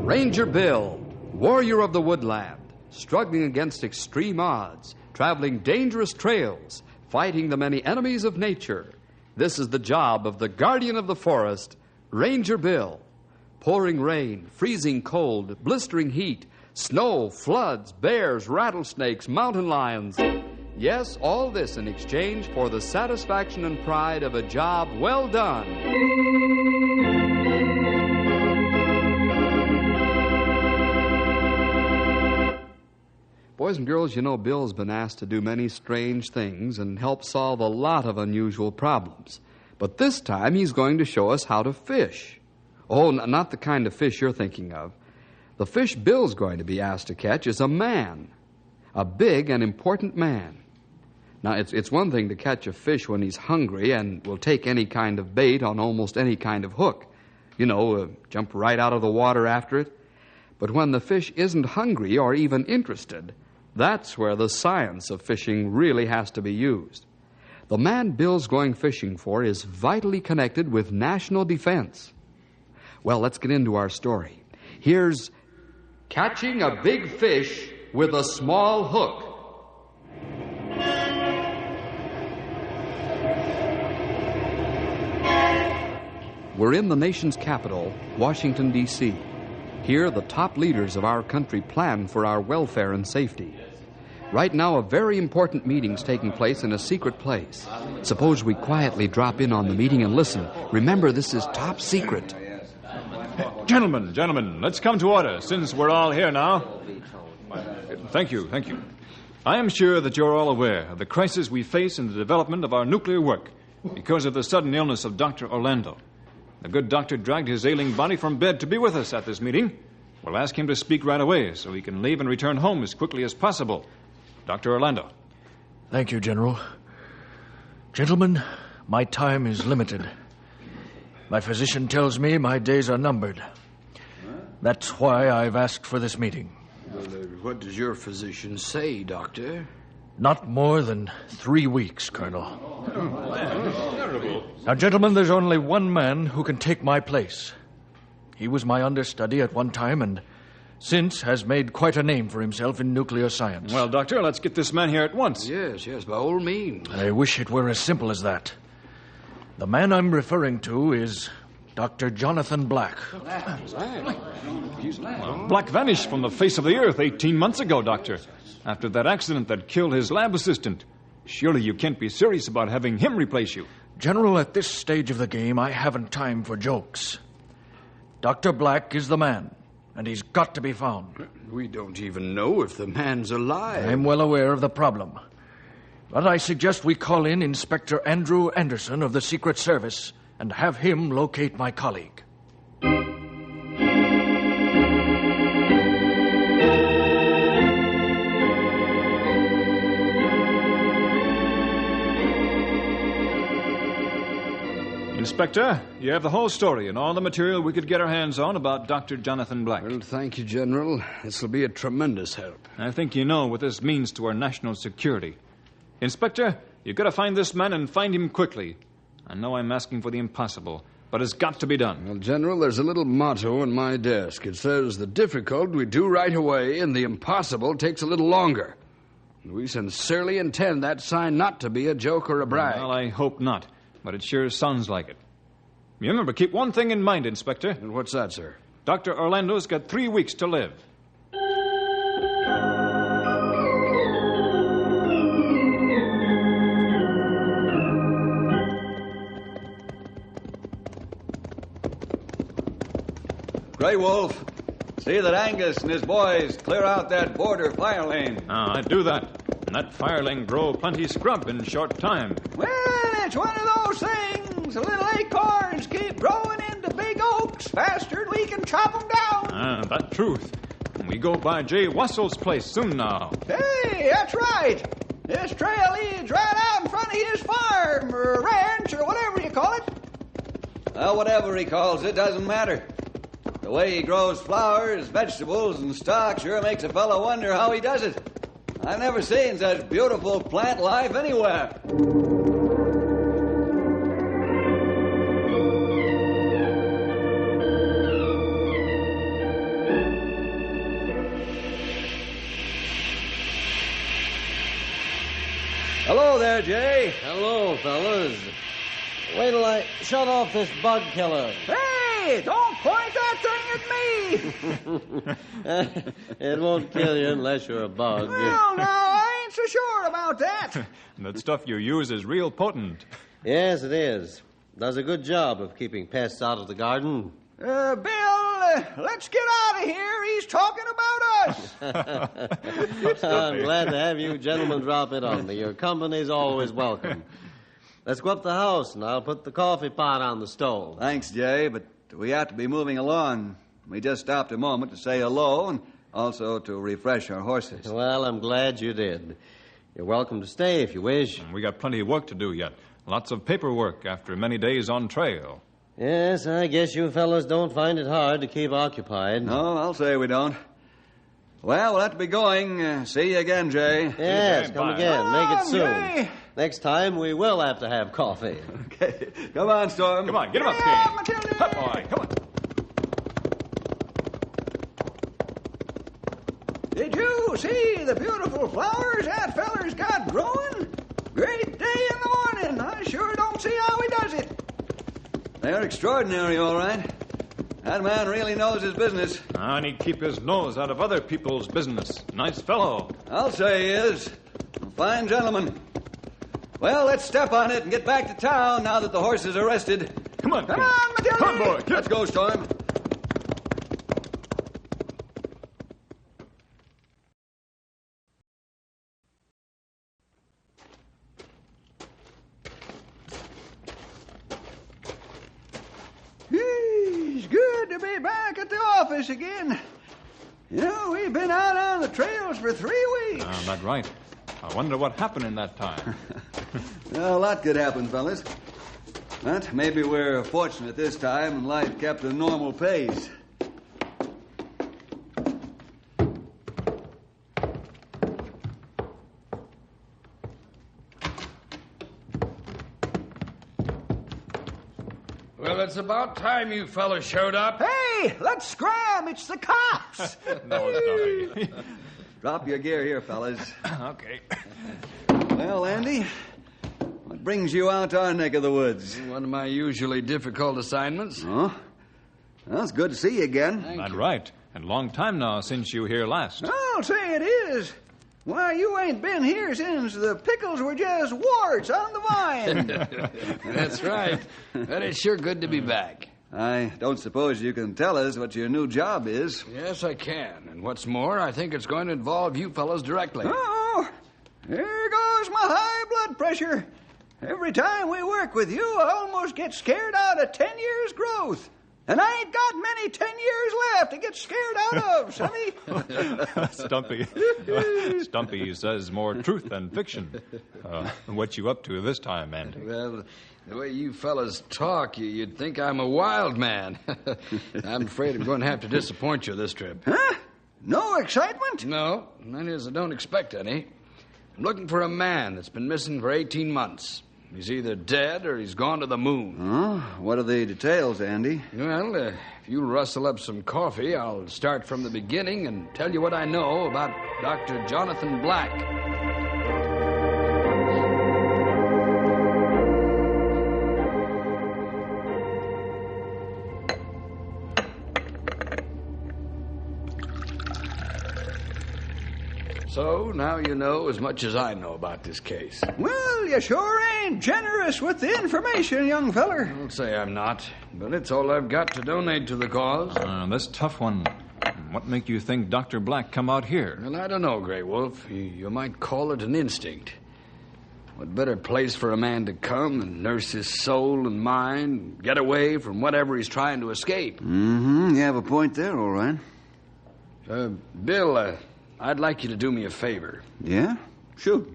Ranger Bill, warrior of the woodland, struggling against extreme odds, traveling dangerous trails, fighting the many enemies of nature. This is the job of the guardian of the forest, Ranger Bill. Pouring rain, freezing cold, blistering heat, snow, floods, bears, rattlesnakes, mountain lions. Yes, all this in exchange for the satisfaction and pride of a job well done. Boys and girls, you know Bill's been asked to do many strange things and help solve a lot of unusual problems. But this time he's going to show us how to fish. Oh, not the kind of fish you're thinking of. The fish Bill's going to be asked to catch is a man. A big and important man. Now, it's one thing to catch a fish when he's hungry and will take any kind of bait on almost any kind of hook. You know, jump right out of the water after it. But when the fish isn't hungry or even interested, that's where the science of fishing really has to be used. The man Bill's going fishing for is vitally connected with national defense. Well, let's get into our story. Here's Catching a Big Fish with a Small Hook. We're in the nation's capital, Washington, D.C. Here, the top leaders of our country plan for our welfare and safety. Right now, a very important meeting's taking place in a secret place. Suppose we quietly drop in on the meeting and listen. Remember, this is top secret. Gentlemen, let's come to order, since we're all here now. Thank you. I am sure that you're all aware of the crisis we face in the development of our nuclear work because of the sudden illness of Dr. Orlando. The good doctor dragged his ailing body from bed to be with us at this meeting. We'll ask him to speak right away so he can leave and return home as quickly as possible. Dr. Orlando. Thank you, General. Gentlemen, my time is limited. My physician tells me my days are numbered. That's why I've asked for this meeting. Well, what does your physician say, Doctor? Not more than 3 weeks, Colonel. Now, gentlemen, there's only one man who can take my place. He was my understudy at one time and since has made quite a name for himself in nuclear science. Well, Doctor, let's get this man here at once. Yes, by all means. I wish it were as simple as that. The man I'm referring to is Dr. Jonathan Black. Black vanished from the face of the earth 18 months ago, Doctor, after that accident that killed his lab assistant. Surely you can't be serious about having him replace you. General, at this stage of the game, I haven't time for jokes. Dr. Black is the man, and he's got to be found. We don't even know if the man's alive. I'm well aware of the problem. But I suggest we call in Inspector Andrew Anderson of the Secret Service and have him locate my colleague. Inspector, you have the whole story and all the material we could get our hands on about Dr. Jonathan Black. Well, thank you, General. This will be a tremendous help. I think you know what this means to our national security. Inspector, you've got to find this man and find him quickly. I know I'm asking for the impossible, but it's got to be done. Well, General, there's a little motto on my desk. It says, the difficult we do right away and the impossible takes a little longer. We sincerely intend that sign not to be a joke or a brag. Well, I hope not. But it sure sounds like it. Remember, keep one thing in mind, Inspector. And what's that, sir? Dr. Orlando's got 3 weeks to live. Grey Wolf, see that Angus and his boys clear out that border fire lane. I'd do that. And that fire lane grow plenty scrub in short time. Well, it's one of those things. The little acorns keep growing into big oaks faster than we can chop them down. That truth. We go by Jay Wassell's place soon now. Hey, that's right. This trail leads right out in front of his farm, or ranch, or whatever you call it. Well, whatever he calls it doesn't matter. The way he grows flowers, vegetables, and stock sure makes a fellow wonder how he does it. I've never seen such beautiful plant life anywhere. Hello there, Jay. Hello, fellas. Wait till I shut off this bug killer. Hey, don't point that thing at me. It won't kill you unless you're a bug. Well, now, I ain't so sure about that. That stuff you use is real potent. Yes, it is. Does a good job of keeping pests out of the garden. Bill, let's get out of here. He's talking about us. I'm glad to have you gentlemen drop in on me. Your company's always welcome. Let's go up the house, and I'll put the coffee pot on the stove. Thanks, Jay, but we have to be moving along. We just stopped a moment to say hello and also to refresh our horses. Well, I'm glad you did. You're welcome to stay if you wish. We got plenty of work to do yet. Lots of paperwork after many days on trail. Yes, I guess you fellows don't find it hard to keep occupied. No, I'll say we don't. Well, we'll have to be going. See you again, Jay. Yes, Okay, come bye. again. Make it soon. Jay. Next time, we will have to have coffee. Okay. Come on, Storm. Come on, get him up, Yeah, King. Matilda. Up, boy, come on. Did you see the beautiful flowers that feller's got growing? Great day in the morning. I sure don't see how he does it. They're extraordinary, all right. That man really knows his business. And he'd keep his nose out of other people's business. Nice fellow. I'll say he is. A fine gentleman. Well, let's step on it and get back to town now that the horses are rested. Come on, Come King. on, Matilda. Come on, boy. Get Let's go, Storm. It's good to be back at the office again. You know, we've been out on the trails for 3 weeks. That's right. I wonder what happened in that time. Well, a lot could happen, fellas. But maybe we're fortunate this time and life kept a normal pace. Well, it's about time you fellas showed up. Hey, let's scram. It's the cops. No, Stumpy. Drop your gear here, fellas. Okay. Well, Andy, what brings you out to our neck of the woods? One of my usually difficult assignments. Oh? Well, it's good to see you again. That's right. And long time now since you were here last. I'll say it is. Why, you ain't been here since the pickles were just warts on the vine. That's right. But it's sure good to be back. I don't suppose you can tell us what your new job is. Yes, I can. And what's more, I think it's going to involve you fellas directly. Oh, here goes my high blood pressure. Every time we work with you, I almost get scared out of 10 years' growth. And I ain't got many 10 years left to get scared out of, sonny. Stumpy says more truth than fiction. What you up to this time, Andy? Well, the way you fellas talk, you'd think I'm a wild man. I'm afraid I'm going to have to disappoint you this trip. Huh? No excitement? No, that is, I don't expect any. I'm looking for a man that's been missing for 18 months. He's either dead or he's gone to the moon. Oh, what are the details, Andy? Well, if you'll rustle up some coffee, I'll start from the beginning and tell you what I know about Dr. Jonathan Black. So, now you know as much as I know about this case. Well, you sure ain't generous with the information, young feller. I'll say I'm not, but it's all I've got to donate to the cause. This tough one. What make you think Dr. Black come out here? Well, I don't know, Grey Wolf. You might call it an instinct. What better place for a man to come and nurse his soul and mind, get away from whatever he's trying to escape? Mm-hmm. You have a point there, all right. Bill, I'd like you to do me a favor. Yeah? Shoot.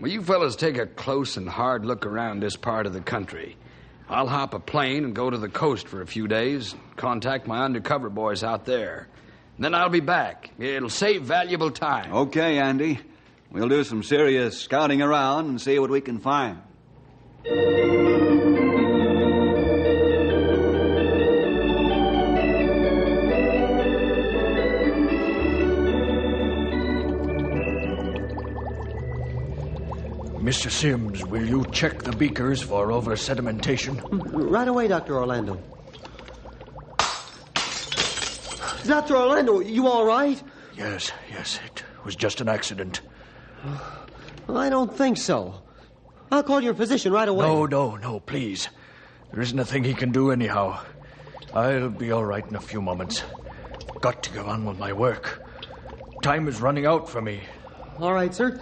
Will you fellas take a close and hard look around this part of the country? I'll hop a plane and go to the coast for a few days, contact my undercover boys out there. Then I'll be back. It'll save valuable time. Okay, Andy. We'll do some serious scouting around and see what we can find. Mr. Sims, will you check the beakers for over-sedimentation? Right away, Dr. Orlando. Dr. Orlando, you all right? Yes, it was just an accident. I don't think so. I'll call your physician right away. No, please. There isn't a thing he can do anyhow. I'll be all right in a few moments. Got to get on with my work. Time is running out for me. All right, sir.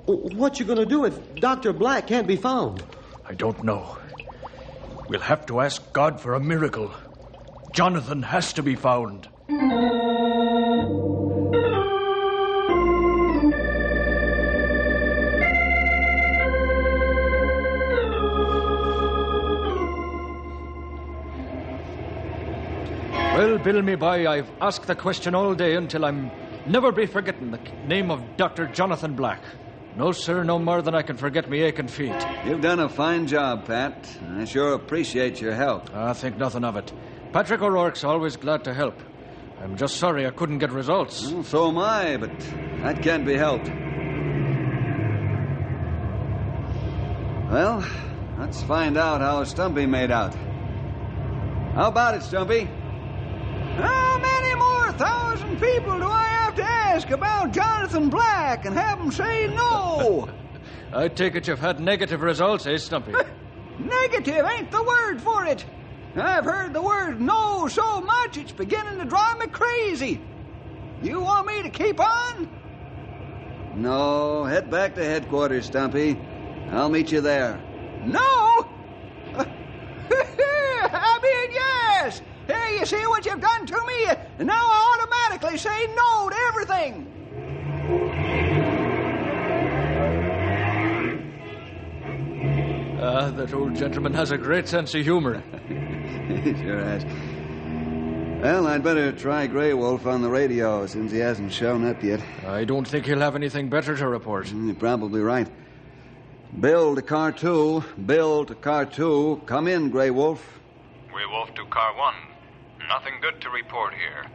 What you gonna do if Dr. Black can't be found? I don't know. We'll have to ask God for a miracle. Jonathan has to be found. Well, Bill, me boy, I've asked the question all day until I'm never be forgetting the name of Dr. Jonathan Black. No, sir, no more than I can forget me aching feet. You've done a fine job, Pat. I sure appreciate your help. I think nothing of it. Patrick O'Rourke's always glad to help. I'm just sorry I couldn't get results. Well, so am I, but that can't be helped. Well, let's find out how Stumpy made out. How about it, Stumpy? How many more thousand people do I have to ask about Jonathan Black and have them say no? I take it you've had negative results, eh, Stumpy? Negative ain't the word for it. I've heard the word no so much it's beginning to drive me crazy. You want me to keep on? No, head back to headquarters, Stumpy. I'll meet you there. No? I mean, yes. Hey, you see what you've done to me? And now I automatically say no to everything. That old gentleman has a great sense of humor. He sure has. Well, I'd better try Grey Wolf on the radio since he hasn't shown up yet. I don't think he'll have anything better to report. You're probably right. Bill to car 2. Bill to car 2. Come in, Grey Wolf. Grey Wolf to car 1. Nothing good to report here.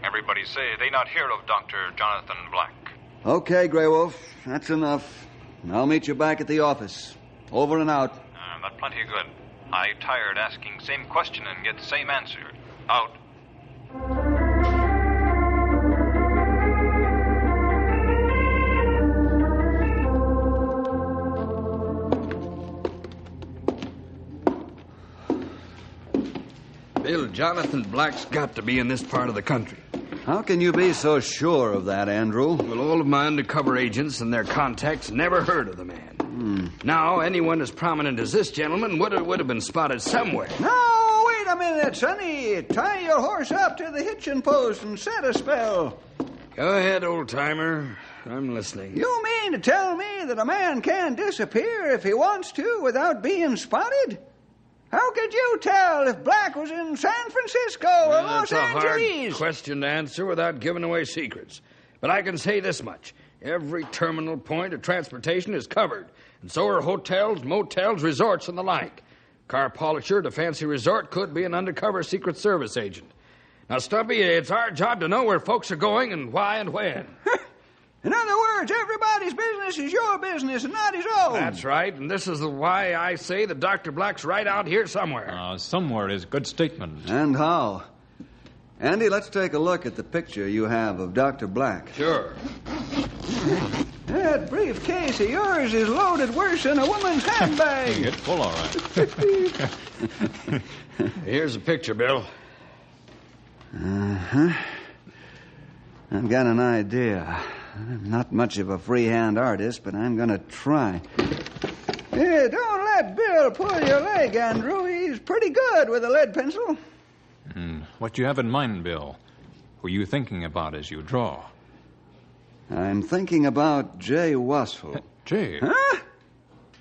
Everybody say they not hear of Dr. Jonathan Black. Okay, Grey Wolf. That's enough. I'll meet you back at the office. Over and out. That plenty good. I tired asking same question and get same answer. Out. Bill, Jonathan Black's got to be in this part of the country. How can you be so sure of that, Andrew? Well, all of my undercover agents and their contacts never heard of the man. Now, anyone as prominent as this gentleman would have been spotted somewhere. No, wait a minute, Sonny. Tie your horse up to the hitching post and set a spell. Go ahead, old-timer. I'm listening. You mean to tell me that a man can disappear if he wants to without being spotted? How could you tell if Black was in San Francisco or Los Angeles? That's a hard question to answer without giving away secrets. But I can say this much. Every terminal point of transportation is covered, and so are hotels, motels, resorts, and the like. Car polisher at a fancy resort could be an undercover Secret Service agent. Now, Stumpy, it's our job to know where folks are going and why and when. In other words, everybody's business is your business and not his own. That's right, and this is why I say that Dr. Black's right out here somewhere. Somewhere is a good statement. And how? Andy, let's take a look at the picture you have of Dr. Black. Sure. That briefcase of yours is loaded worse than a woman's handbag. It's full, all right. Here's a picture, Bill. Uh-huh. I've got an idea. I'm not much of a freehand artist, but I'm going to try. Hey, don't let Bill pull your leg, Andrew. He's pretty good with a lead pencil. What you have in mind, Bill? Who are you thinking about as you draw? I'm thinking about Jay Wassel. Jay? Huh?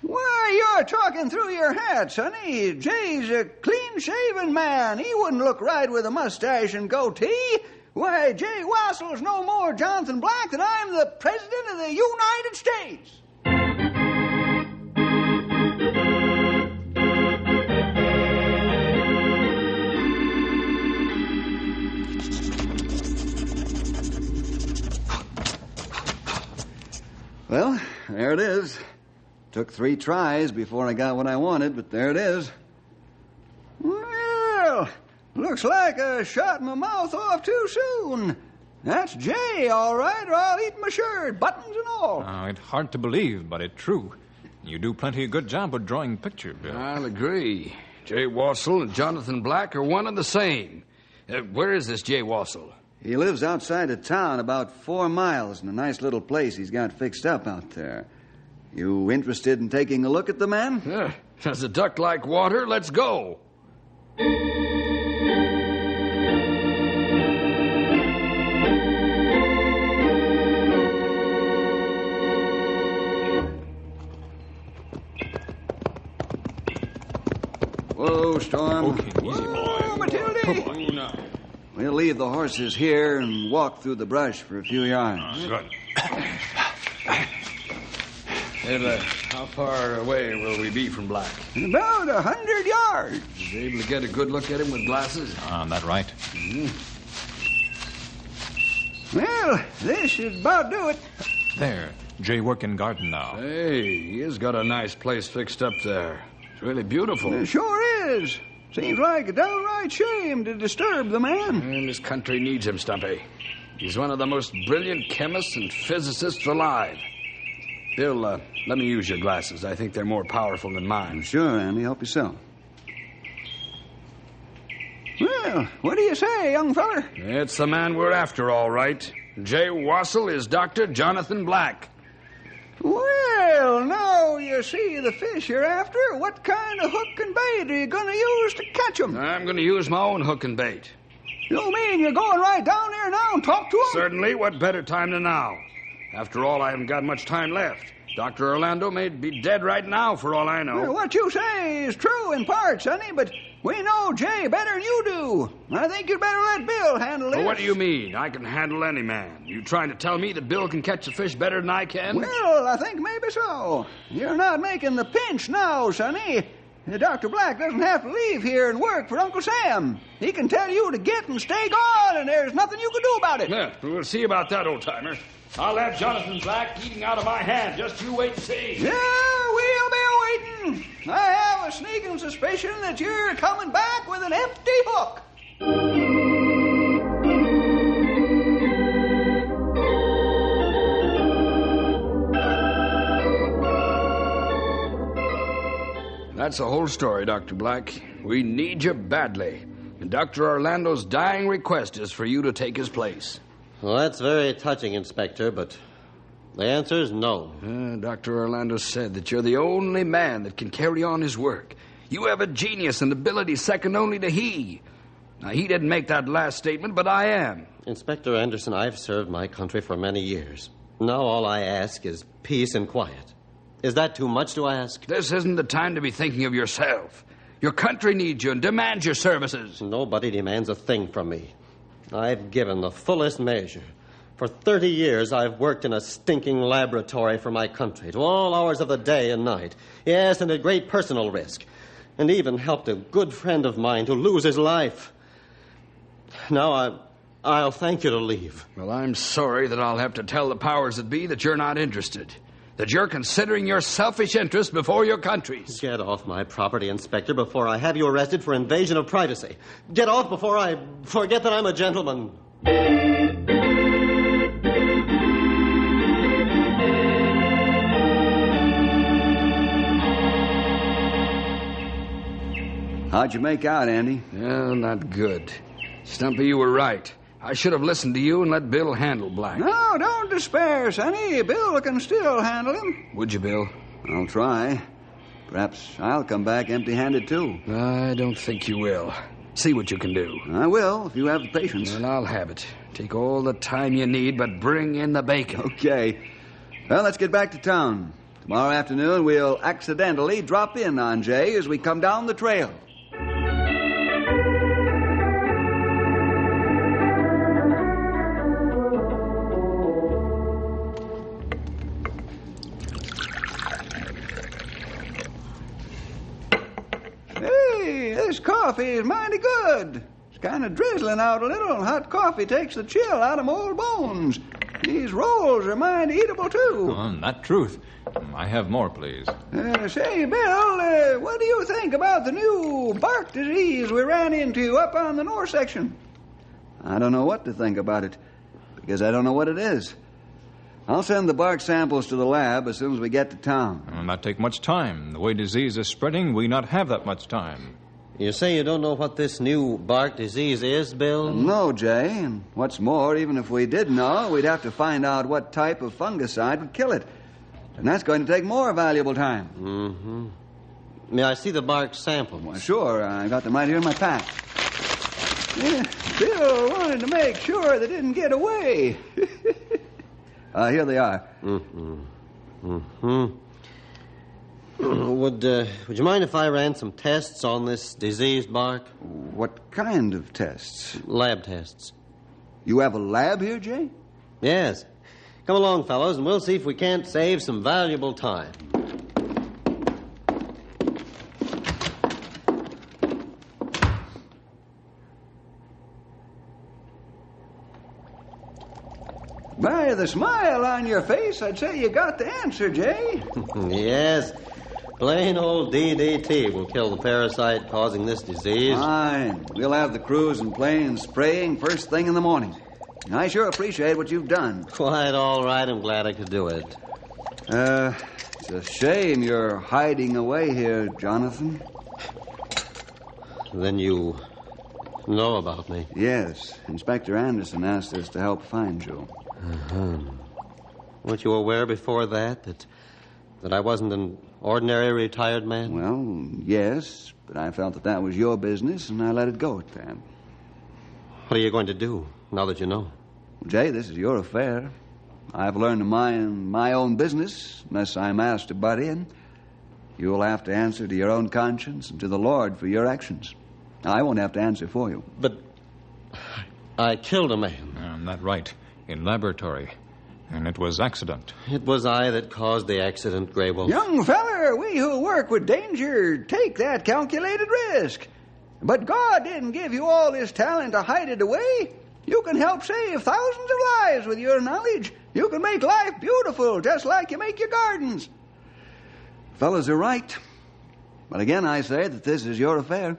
Why, you're talking through your hat, Sonny. Jay's a clean-shaven man. He wouldn't look right with a mustache and goatee. Why, Jay Wassel's no more Jonathan Black than I'm the President of the United States. Well, there it is. Took 3 tries before I got what I wanted, but there it is. Well, looks like I shot my mouth off too soon. That's Jay, all right, or I'll eat my shirt, buttons and all. It's hard to believe, but it's true. You do plenty good job of drawing picture, Bill. I'll agree. Jay Wassell and Jonathan Black are one and the same. Where is this Jay Wassell? He lives outside of town about 4 miles in a nice little place he's got fixed up out there. You interested in taking a look at the man? Does a duck like water? Let's go. Whoa, Storm. Okay, easy, boy. Whoa, Matilda. Come on. We'll leave the horses here and walk through the brush for a few yards. Good. How far away will we be from Black? About 100 yards. Was you able to get a good look at him with glasses? That right? Well, this should about do it. There. Jay working garden now. Hey, he has got a nice place fixed up there. It's really beautiful. It sure is. Seems like a downright shame to disturb the man. And this country needs him, Stumpy. He's one of the most brilliant chemists and physicists alive. Bill, let me use your glasses. I think they're more powerful than mine. Sure, Andy. Help yourself. Well, what do you say, young feller? It's the man we're after, all right. Jay Wassell is Dr. Jonathan Black. Well, now you see the fish you're after. What kind of hook and bait are you going to use to catch 'em? I'm going to use my own hook and bait. You mean you're going right down there now and talk to 'em? Certainly. What better time than now? After all, I haven't got much time left. Dr. Orlando may be dead right now, for all I know. Well, what you say is true in part, Sonny, but we know Jay better than you do. I think you'd better let Bill handle it. Well, what do you mean? I can handle any man. You trying to tell me that Bill can catch a fish better than I can? Well, I think maybe so. You're not making the pinch now, Sonny. Dr. Black doesn't have to leave here and work for Uncle Sam. He can tell you to get and stay gone, and there's nothing you can do about it. Yeah, we'll see about that, old-timer. I'll have Jonathan Black eating out of my hand. Just you wait and see. Yeah, we'll be waiting. I have a sneaking suspicion that you're coming back with an empty hook. That's the whole story, Dr. Black. We need you badly. And Dr. Orlando's dying request is for you to take his place. Well, that's very touching, Inspector, but the answer is no. Dr. Orlando said that you're the only man that can carry on his work. You have a genius and ability second only to he. Now, he didn't make that last statement, but I am. Inspector Anderson, I've served my country for many years. Now all I ask is peace and quiet. Is that too much to ask? This isn't the time to be thinking of yourself. Your country needs you and demands your services. Nobody demands a thing from me. I've given the fullest measure. For 30 years, I've worked in a stinking laboratory for my country, to all hours of the day and night. Yes, and at great personal risk. And even helped a good friend of mine to lose his life. Now I'll thank you to leave. Well, I'm sorry that I'll have to tell the powers that be that you're not interested. That you're considering your selfish interest before your country's. Get off my property, Inspector, before I have you arrested for invasion of privacy. Get off before I forget that I'm a gentleman. How'd you make out, Andy? Well, not good. Stumpy, you were right. I should have listened to you and let Bill handle Black. No, don't despair, Sonny. Bill can still handle him. Would you, Bill? I'll try. Perhaps I'll come back empty-handed, too. I don't think you will. See what you can do. I will, if you have the patience. Well, I'll have it. Take all the time you need, but bring in the bacon. Okay. Well, let's get back to town. Tomorrow afternoon, we'll accidentally drop in on Jay as we come down the trail. Hey, this coffee is mighty good. It's kind of drizzling out a little, and hot coffee takes the chill out of my old bones. These rolls are mighty eatable, too. Not truth. I have more, please. Say, Bill, what do you think about the new bark disease we ran into up on the north section? I don't know what to think about it, because I don't know what it is. I'll send the bark samples to the lab as soon as we get to town. It'll not take much time. The way disease is spreading, we not have that much time. You say you don't know what this new bark disease is, Bill? No, Jay. And what's more, even if we did know, we'd have to find out what type of fungicide would kill it. And that's going to take more valuable time. Mm-hmm. May I see the bark samples? Well, sure. I got them right here in my pack. Yeah, Bill wanted to make sure they didn't get away. Here they are. Mm-hmm. Mm-hmm. Would you mind if I ran some tests on this diseased bark? What kind of tests? Lab tests. You have a lab here, Jay? Yes. Come along, fellows, and we'll see if we can't save some valuable time. By the smile on your face, I'd say you got the answer, Jay. Yes. Plain old DDT will kill the parasite causing this disease. Fine. We'll have the crews and planes spraying first thing in the morning. I sure appreciate what you've done. Quite all right. I'm glad I could do it. It's a shame you're hiding away here, Jonathan. Then you know about me? Yes. Inspector Anderson asked us to help find you. Uh-huh. Weren't you aware before that I wasn't an ordinary retired man? Well, yes, but I felt that was your business, and I let it go at that. What are you going to do now that you know? Well, Jay, this is your affair. I've learned to mind my own business unless I'm asked to butt in. You'll have to answer to your own conscience and to the Lord for your actions. I won't have to answer for you. But I killed a man. Not right. In laboratory. And it was accident. It was I that caused the accident, Grey Wolf. Young feller, we who work with danger take that calculated risk. But God didn't give you all this talent to hide it away. You can help save thousands of lives with your knowledge. You can make life beautiful just like you make your gardens. Fellas are right. But again, I say that this is your affair.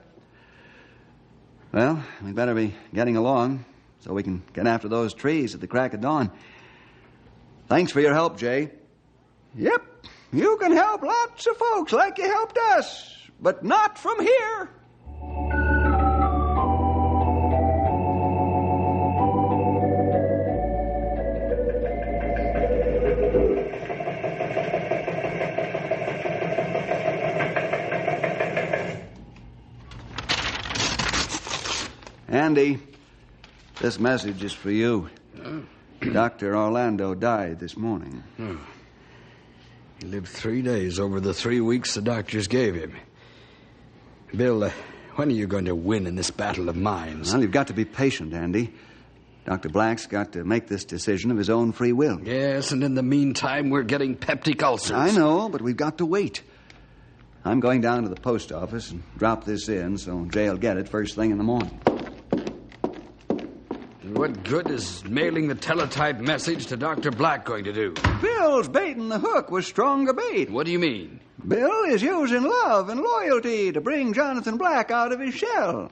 Well, we better be getting along so we can get after those trees at the crack of dawn. Thanks for your help, Jay. Yep, you can help lots of folks like you helped us, but not from here. Andy, this message is for you. Dr. Orlando died this morning. Oh. He lived 3 days over the 3 weeks the doctors gave him. Bill, when are you going to win in this battle of minds? Well, you've got to be patient, Andy. Dr. Black's got to make this decision of his own free will. Yes, and in the meantime, we're getting peptic ulcers. I know, but we've got to wait. I'm going down to the post office and drop this in so Jay'll get it first thing in the morning. What good is mailing the teletype message to Dr. Black going to do? Bill's baiting the hook with stronger bait. What do you mean? Bill is using love and loyalty to bring Jonathan Black out of his shell.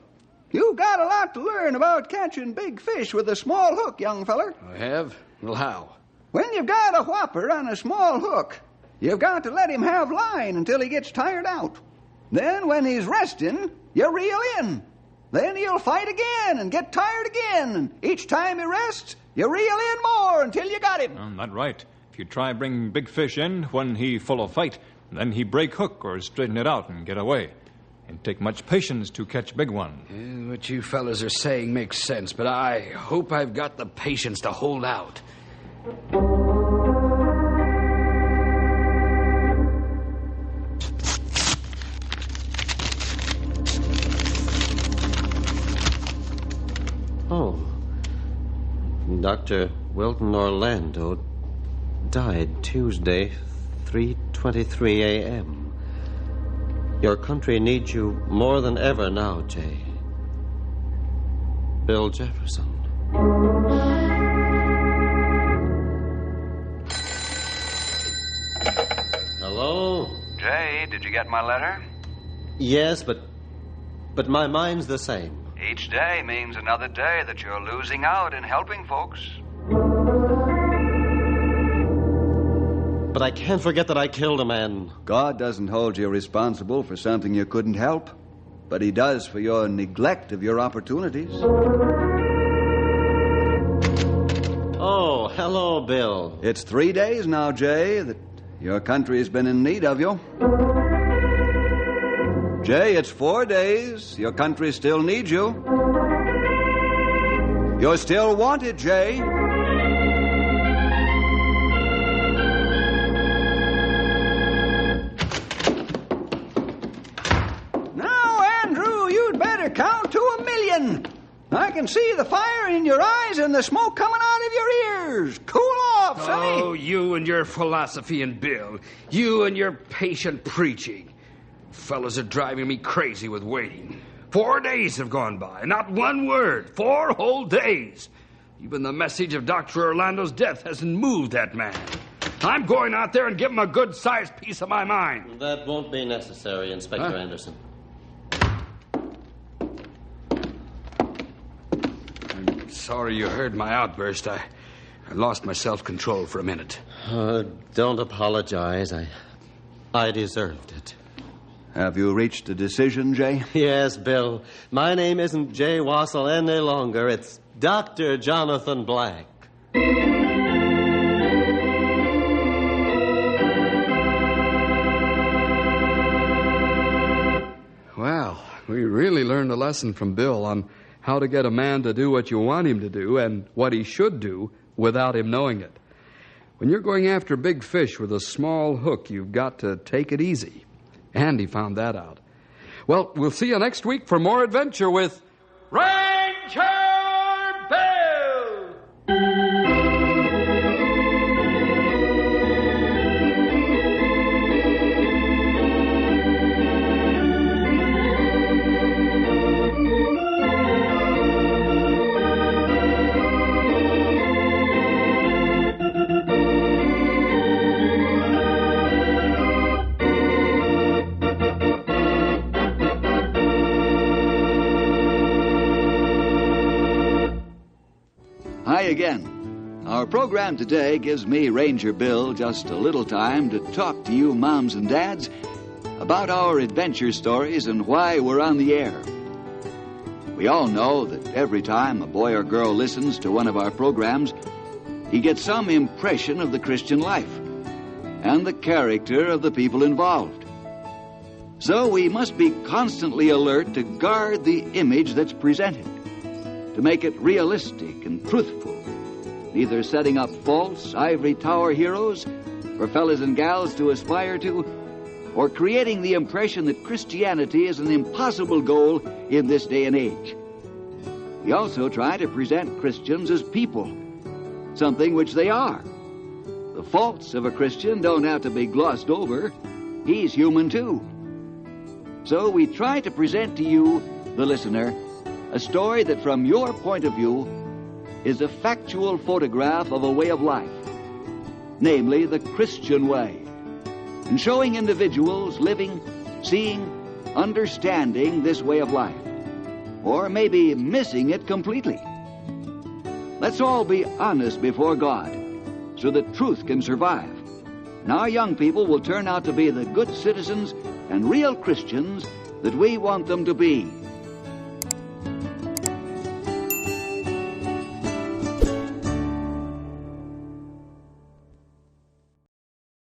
You've got a lot to learn about catching big fish with a small hook, young feller. I have? Well, how? When you've got a whopper on a small hook, you've got to let him have line until he gets tired out. Then when he's resting, you reel in. Then he'll fight again and get tired again. And each time he rests, you reel in more until you got him. Not right. If you try bring big fish in when he full of fight, then he break hook or straighten it out and get away. It take much patience to catch big one. What you fellas are saying makes sense, but I hope I've got the patience to hold out. Oh. Dr. Wilton Orlando died Tuesday, 3:23 a.m. Your country needs you more than ever now, Jay. Bill Jefferson. Hello? Jay, did you get my letter? Yes, but my mind's the same. Each day means another day that you're losing out in helping folks. But I can't forget that I killed a man. God doesn't hold you responsible for something you couldn't help, but He does for your neglect of your opportunities. Oh, hello, Bill. It's 3 days now, Jay, that your country has been in need of you. Jay, it's 4 days. Your country still needs you. You're still wanted, Jay. Count to 1,000,000. I can see the fire in your eyes and the smoke coming out of your ears. Cool off, sonny. Oh, you and your philosophy and Bill. You and your patient preaching. Fellas are driving me crazy with waiting. 4 days have gone by. Not one word. 4 whole days. Even the message of Dr. Orlando's death hasn't moved that man. I'm going out there and give him a good-sized piece of my mind. That won't be necessary, Inspector Anderson. Sorry you heard my outburst. I lost my self-control for a minute. Don't apologize. I deserved it. Have you reached a decision, Jay? Yes, Bill. My name isn't Jay Wassell any longer. It's Dr. Jonathan Black. Well, we really learned a lesson from Bill on how to get a man to do what you want him to do and what he should do without him knowing it. When you're going after big fish with a small hook, you've got to take it easy. And he found that out. Well, we'll see you next week for more adventure with Ranger Bill! Hi again. Our program today gives me, Ranger Bill, just a little time to talk to you moms and dads about our adventure stories and why we're on the air. We all know that every time a boy or girl listens to one of our programs, he gets some impression of the Christian life and the character of the people involved. So we must be constantly alert to guard the image that's presented, to make it realistic and truthful, neither setting up false ivory tower heroes for fellas and gals to aspire to, or creating the impression that Christianity is an impossible goal in this day and age. We also try to present Christians as people, something which they are. The faults of a Christian don't have to be glossed over. He's human too. So we try to present to you, the listener, a story that from your point of view is a factual photograph of a way of life, namely the Christian way, and showing individuals living, seeing, understanding this way of life, or maybe missing it completely. Let's all be honest before God so that truth can survive, and our young people will turn out to be the good citizens and real Christians that we want them to be.